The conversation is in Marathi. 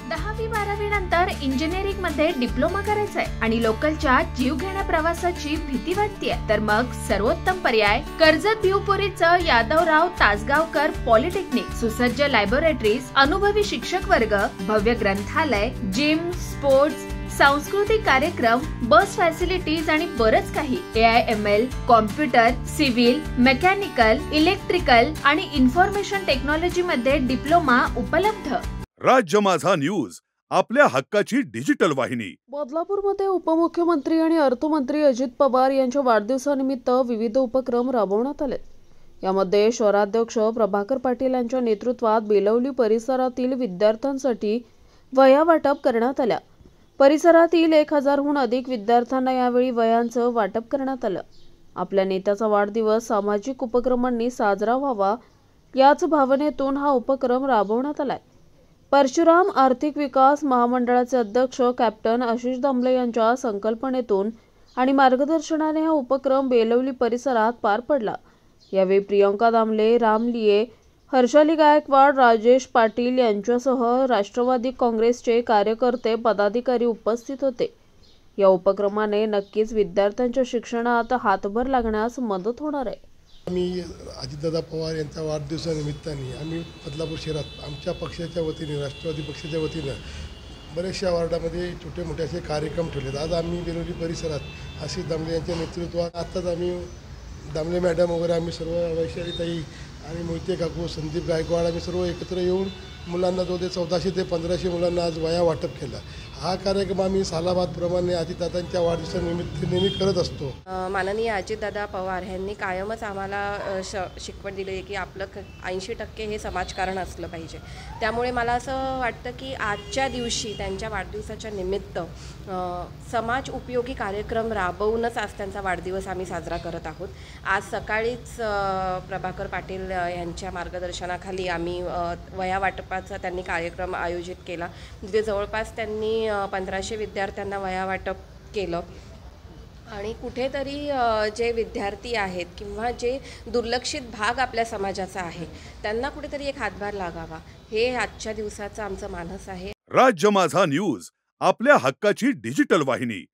10वी-12वी नंतर इंजिनिअरिंग मध्ये डिप्लोमा करायचंय आणि लोकलच्या जीवघेण्या प्रवासाची भीती वाटतेय, तर मग सर्वोत्तम पर्याय कर्जत भिवपुरीचं यादवराव तासगावकर पॉलिटेक्निक. सुसज्ज लॅबोरेटरीज, अनुभवी शिक्षक वर्ग, भव्य ग्रंथालय, जिम, स्पोर्ट्स, सांस्कृतिक कार्यक्रम, बस फॅसिलिटीज आणि बरंच काही. AIML, computer, civil, mechanical, electrical आणि इन्फॉर्मेशन टेक्नॉलॉजी मध्ये डिप्लोमा उपलब्ध. राज्य माझा न्यूज, आपल्या हक्काची डिजिटल वाहिनी. बदलापूरमध्ये उपमुख्यमंत्री आणि अर्थमंत्री अजित पवार यांच्या वाढदिवसानिमित्त विविध उपक्रम राबवण्यात आले. यामध्ये शहराध्यक्ष प्रभाकर पाटील यांच्या नेतृत्वात बेलवली परिसरातील विद्यार्थ्यांसाठी वह्या वाटप करण्यात आल्या. परिसरातील 1000हून अधिक विद्यार्थ्यांना यावेळी वह्यांचं वाटप करण्यात आलं. आपल्या नेत्याचा वाढदिवस सामाजिक उपक्रमांनी साजरा व्हावा याच भावनेतून हा उपक्रम राबवण्यात आलाय. परशुराम आर्थिक विकास महामंडळाचे अध्यक्ष कॅप्टन आशिष दामले यांच्या संकल्पनेतून आणि मार्गदर्शनाने हा उपक्रम बेलवली परिसरात पार पडला. यावेळी प्रियंका दामले, राम लिये, हर्षाली गायकवाड, राजेश पाटील यांच्यासह राष्ट्रवादी काँग्रेसचे कार्यकर्ते, पदाधिकारी उपस्थित होते. या उपक्रमाने नक्कीच विद्यार्थ्यांच्या शिक्षणात हातभार लागण्यास मदत होणार आहे. आम्ही अजितदादा पवार यांच्या वाढदिवसानिमित्ताने आम्ही बदलापूर शहरात आमच्या पक्षाच्या वतीने, राष्ट्रवादी पक्षाच्या वतीनं बऱ्याचशा वार्डामध्ये छोटे मोठे असे कार्यक्रम ठेवलेत. आज आम्ही बेलवली परिसरात आशिष दामले यांच्या नेतृत्वात आत्ताच आम्ही दामले मॅडम वगैरे आम्ही सर्व, वैशालीताई आणि मोहिते काकू, संदीप गायकवाड आम्ही सर्व एकत्र येऊन मुलांना जो ते 1400 ते 1500 मुलांना आज वह्या वाटप केला. हा कार्यक्रम आम्ही सालाबादप्रमाणे अजितदादांच्या वाढदिवसानिमित्त नेहमी करत असतो. माननीय अजितदादा पवार यांनी कायमच आम्हाला शिकवण दिली आहे की आपलं 80% हे समाजकारण असलं पाहिजे. त्यामुळे मला असं वाटतं की आजच्या दिवशी त्यांच्या वाढदिवसाच्या निमित्त समाज उपयोगी कार्यक्रम राबवूनच आज त्यांचा वाढदिवस आम्ही साजरा करत आहोत. आज सकाळीच प्रभाकर पाटील यांच्या मार्गदर्शनाखाली आम्ही वह्या वाटपाचा त्यांनी कार्यक्रम आयोजित केला. तिथे जवळपास त्यांनी 1500 विद्यार्थ्यांना वह्या वाटप केलं आणि कुठेतरी जे विद्यार्थी आहेत किंवा जे दुर्लक्षित भाग आपल्या समाजाचा आहे त्यांना कुठेतरी एक हातभार लागावा, हे आजच्या दिवसाचं आमचं मानस आहे. राज्य माझा न्यूज, आपल्या हक्काची डिजिटल वाहिनी.